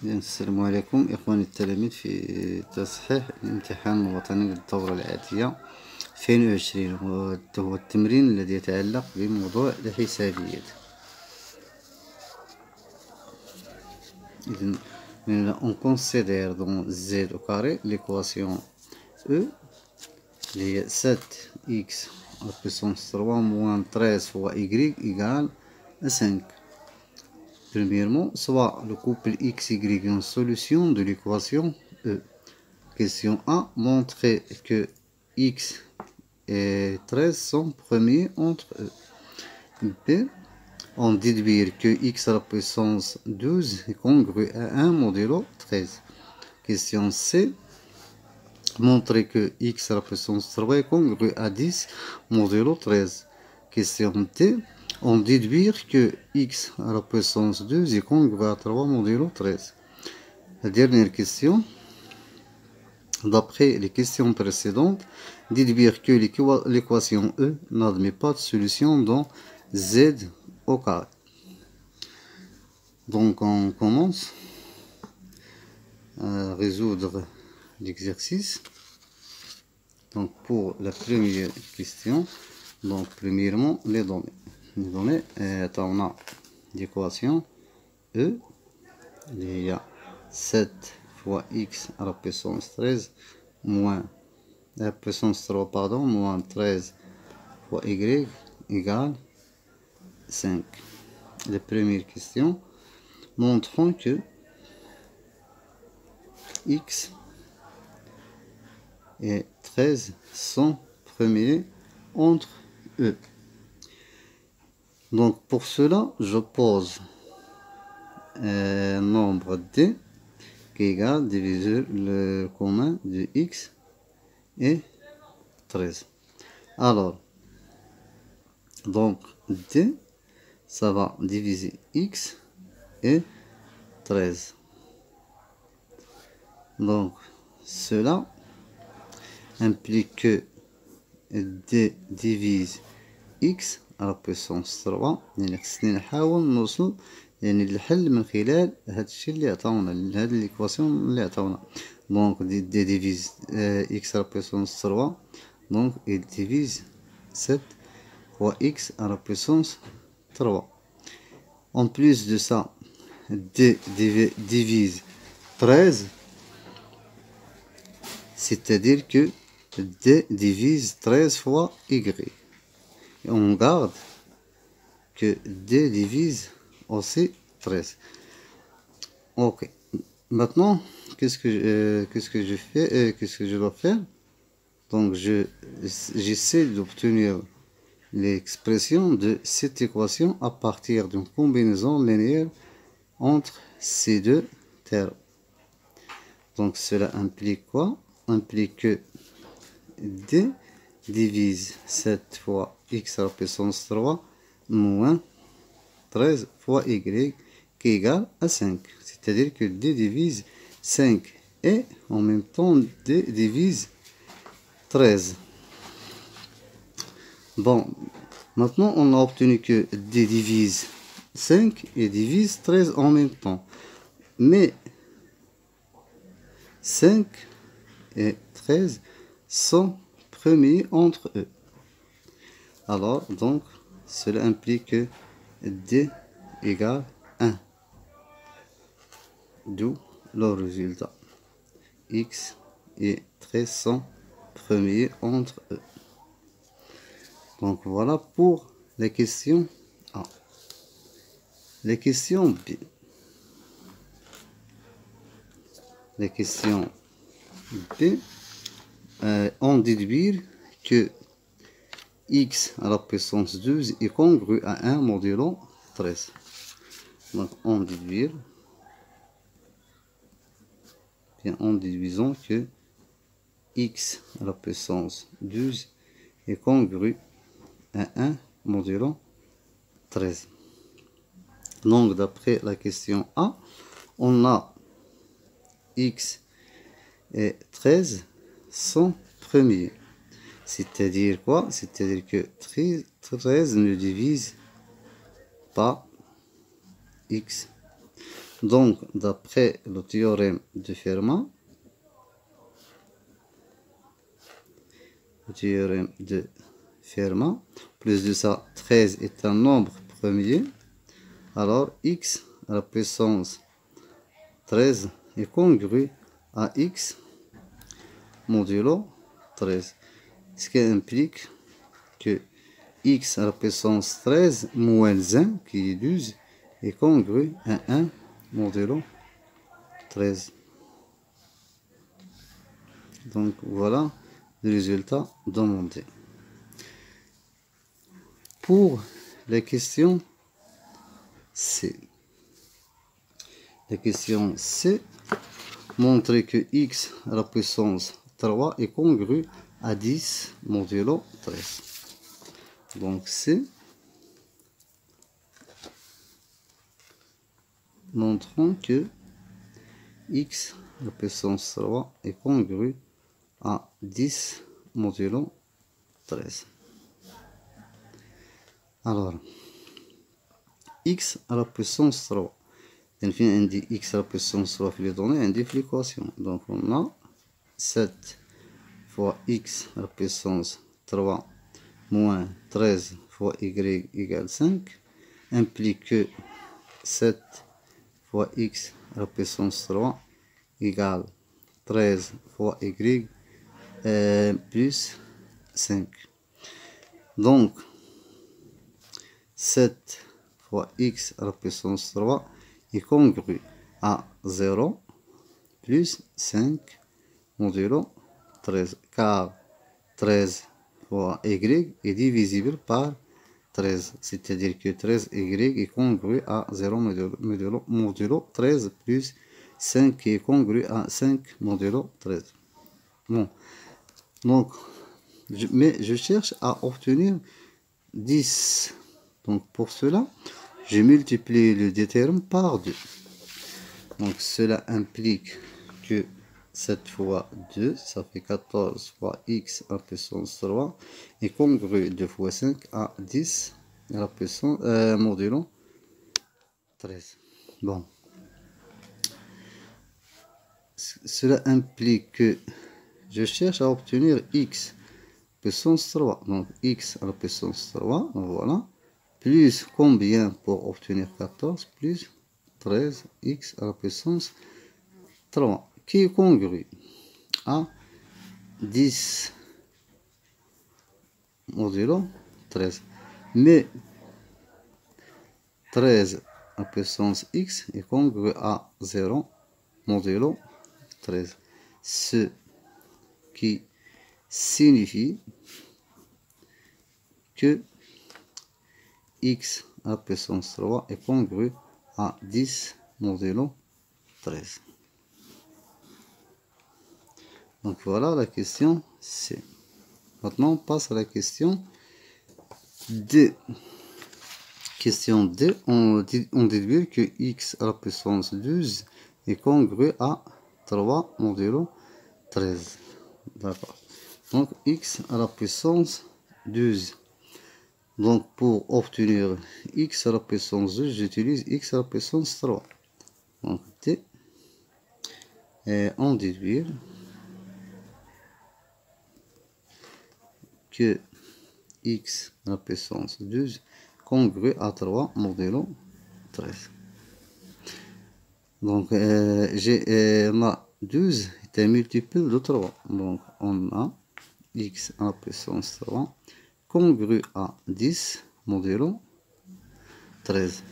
السلام عليكم إخواني التلاميذ في تصحيح الامتحان الوطني للدورة العادية 2020 وهو التمرين الذي يتعلق بموضوع الحسابيات. إذن on considère dans z au carré l'équation E اللي هي 7x à la puissance 3 moins 13 fois y égale à 5. Premièrement, soit le couple x, y est une solution de l'équation E. Question A. Montrer que x et 13 sont premiers entre eux. B. On déduire que x à la puissance 12 est congru à 1 modulo 13. Question C. Montrer que x à la puissance 3 est congru à 10 modulo 13. Question D. On déduire que x à la puissance 2 est congru à 3 modulo 13. La dernière question. D'après les questions précédentes, déduire que l'équation E n'admet pas de solution dans z au carré. Donc on commence à résoudre l'exercice. Donc pour la première question, donc premièrement les données. Les données, on a l'équation E, il y a 7 fois x à la puissance 13 moins la puissance 3 pardon moins 13 fois y égale 5. La première question, montrons que x et 13 sont premiers entre eux. Donc pour cela, je pose un nombre d qui est égal diviser le commun de x et 13. Alors, donc d, ça va diviser x et 13. Donc, cela implique que d divise x à la puissance 3. يعني خصني نحاول نوصل يعني الحل من خلال هاد الشيء اللي عطاونا هاد ليكواسيون اللي عطاونا. Donc d divise x à la puissance 3, donc il divise 7 fois x à la puissance 3. En plus de ça, d divise 13, c'est-à-dire que d divise 13 fois y. Et on garde que d divise aussi 13. Ok. Maintenant, qu'est-ce que je fais, qu'est-ce que je dois faire? Donc j'essaie d'obtenir l'expression de cette équation à partir d'une combinaison linéaire entre ces deux termes. Donc cela implique quoi? Implique que d divise 7 fois x à la puissance 3 moins 13 fois y qui est égal à 5. C'est-à-dire que d divise 5 et en même temps d divise 13. Bon, maintenant on a obtenu que d divise 5 et divise 13 en même temps. Mais 5 et 13 sont premiers entre eux. Alors, donc, cela implique que d égale 1. D'où le résultat. X et 13 sont premiers entre eux. Donc voilà pour la question A. La question B. La question B, on déduire que x à la puissance 12 est congru à 1 modulo 13. Donc on déduire, bien en déduisant que x à la puissance 12 est congru à 1 modulo 13. Donc d'après la question A, on a x et 13 sont premiers. C'est-à-dire quoi? C'est-à-dire que 13 ne divise pas x. Donc, d'après le théorème de Fermat, plus de ça, 13 est un nombre premier, alors x à la puissance 13 est congru à x modulo 13, ce qui implique que x à la puissance 13 moins 1, qui est 12, est congru à 1 modulo 13. Donc voilà le résultat demandé. Pour la question C. La question C, montrer que x à la puissance 3 est congru à 10 modulo 13. Donc C, montrons que x à la puissance 3 est congru à 10 modulo 13. Alors, x à la puissance 3. On dit x à la puissance 3 في les données, on dit l'équation. Donc on a 7 fois x à la puissance 3 moins 13 fois y égale 5, implique que 7 fois x à la puissance 3 égale 13 fois y plus 5. Donc 7 fois x à la puissance 3 est congru à 0 plus 5 modulo 13, car 13 fois y est divisible par 13, c'est-à-dire que 13y est congru à 0 modulo 13 plus 5 qui est congru à 5 modulo 13. Bon, donc, mais je cherche à obtenir 10. Donc pour cela, je multiplie les deux termes par 2. Donc cela implique que 7 fois 2, ça fait 14 fois x à la puissance 3 est congru 2 fois 5 à 10 à la puissance modulo 13. Bon. Cela implique que je cherche à obtenir x puissance 3. Donc x à la puissance 3, voilà. Plus combien pour obtenir 14 plus 13x à la puissance 3 qui est congru à 10 modulo 13. Mais 13 à la puissance x est congru à 0 modulo 13. Ce qui signifie que x à la puissance 3 est congru à 10 modulo 13. Donc voilà la question C. Maintenant on passe à la question D. Question D, on déduit que x à la puissance 12 est congru à 3 modulo 13. D'accord. Donc x à la puissance 12. Donc pour obtenir x à la puissance 12, j'utilise x à la puissance 3. Donc t, et on déduit que x à la puissance 12 congru à 3 modulo 13. Donc on a 12 est un multiple de 3. Donc on a x à la puissance 3 congru à 10 modulo 13.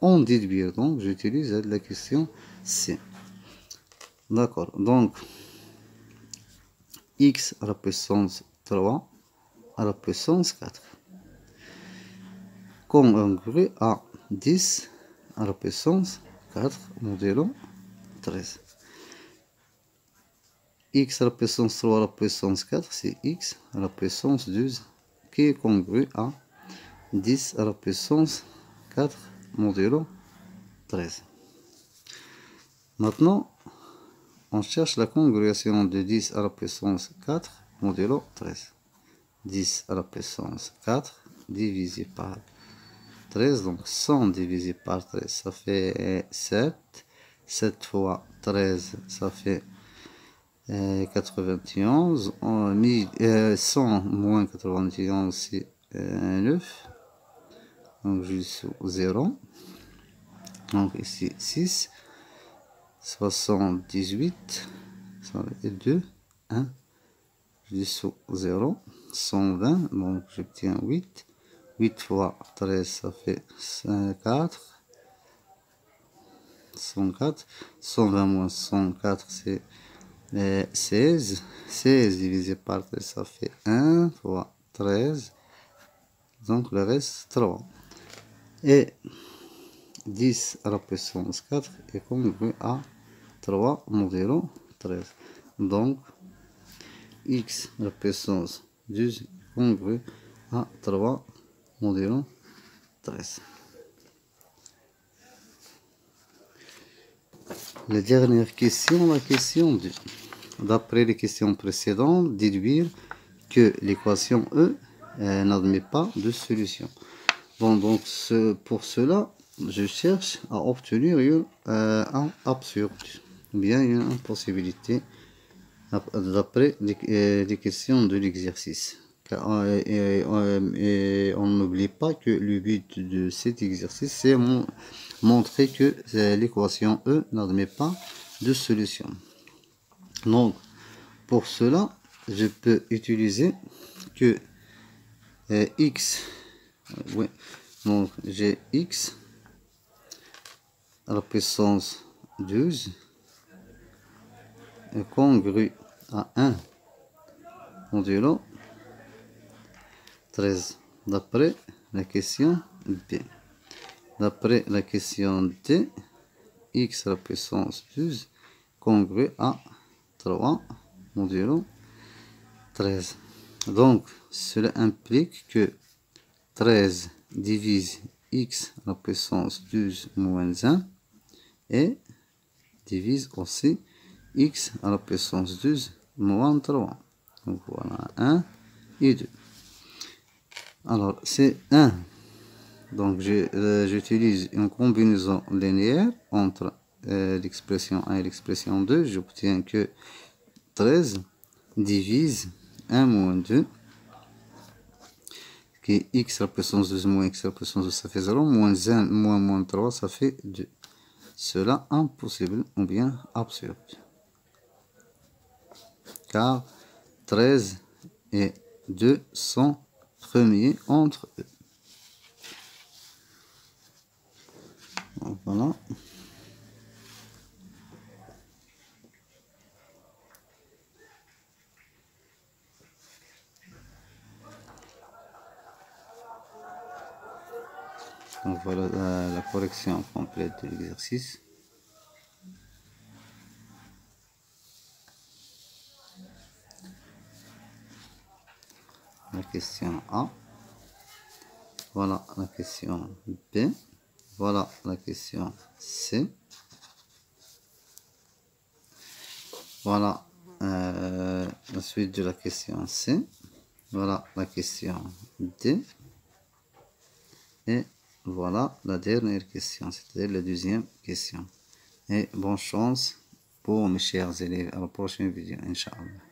On déduire, donc j'utilise la question C. D'accord, donc x à la puissance 3 à la puissance 4 congru à 10 à la puissance 4 modulo 13. X à la puissance 3 à la puissance 4, c'est x à la puissance 12 qui est congru à 10 à la puissance 4 modulo 13. Maintenant, on cherche la congrégation de 10 à la puissance 4 modulo 13. 10 à la puissance 4 divisé par 13, donc 100 divisé par 13, ça fait 7. 7 fois 13, ça fait 91. 100 moins 91, c'est 9. Donc je suis 0. Donc ici 6. 78. Ça fait 2. 1. Je suis 0. 120. Donc j'obtiens 8. 8 fois 13, ça fait 4. 104. 120 moins 104, c'est 16. 16 divisé par 13, ça fait 1 fois 13. Donc le reste 3. Et 10 à la puissance 4 est congru à 3 modulo 13. Donc x à la puissance 12 est congru à 3 modulo 13. La dernière question, la question 2. D'après les questions précédentes, déduire que l'équation E n'admet pas de solution. Bon, donc pour cela, je cherche à obtenir un absurde, ou bien une impossibilité, d'après les questions de l'exercice. Et on n'oublie pas que le but de cet exercice, c'est montrer que l'équation E n'admet pas de solution. Donc, pour cela, je peux utiliser que x, oui, donc j'ai x à la puissance 12 est congru à 1 modulo 13, d'après la question B. D'après la question D, x à la puissance 12 congru à 3 modulo 13. Donc, cela implique que 13 divise x à la puissance 12 moins 1 et divise aussi x à la puissance 12 moins 3. Donc voilà 1 et 2. Alors c'est 1. Donc j'utilise une combinaison linéaire entre l'expression 1 et l'expression 2. J'obtiens que 13 divise 1 moins 2, qui est x à la puissance 12 moins x à la puissance 12, ça fait 0, moins 1 moins 3, ça fait 2. Cela impossible ou bien absurde. Car 13 et 2 sont premiers entre eux. Donc, voilà. Donc voilà la correction complète de l'exercice. La question A. Voilà la question B. Voilà la question C. Voilà la suite de la question C. Voilà la question D. Et voilà la dernière question, c'est-à-dire la deuxième question. Et bonne chance pour mes chers élèves à la prochaine vidéo, Inch'Allah.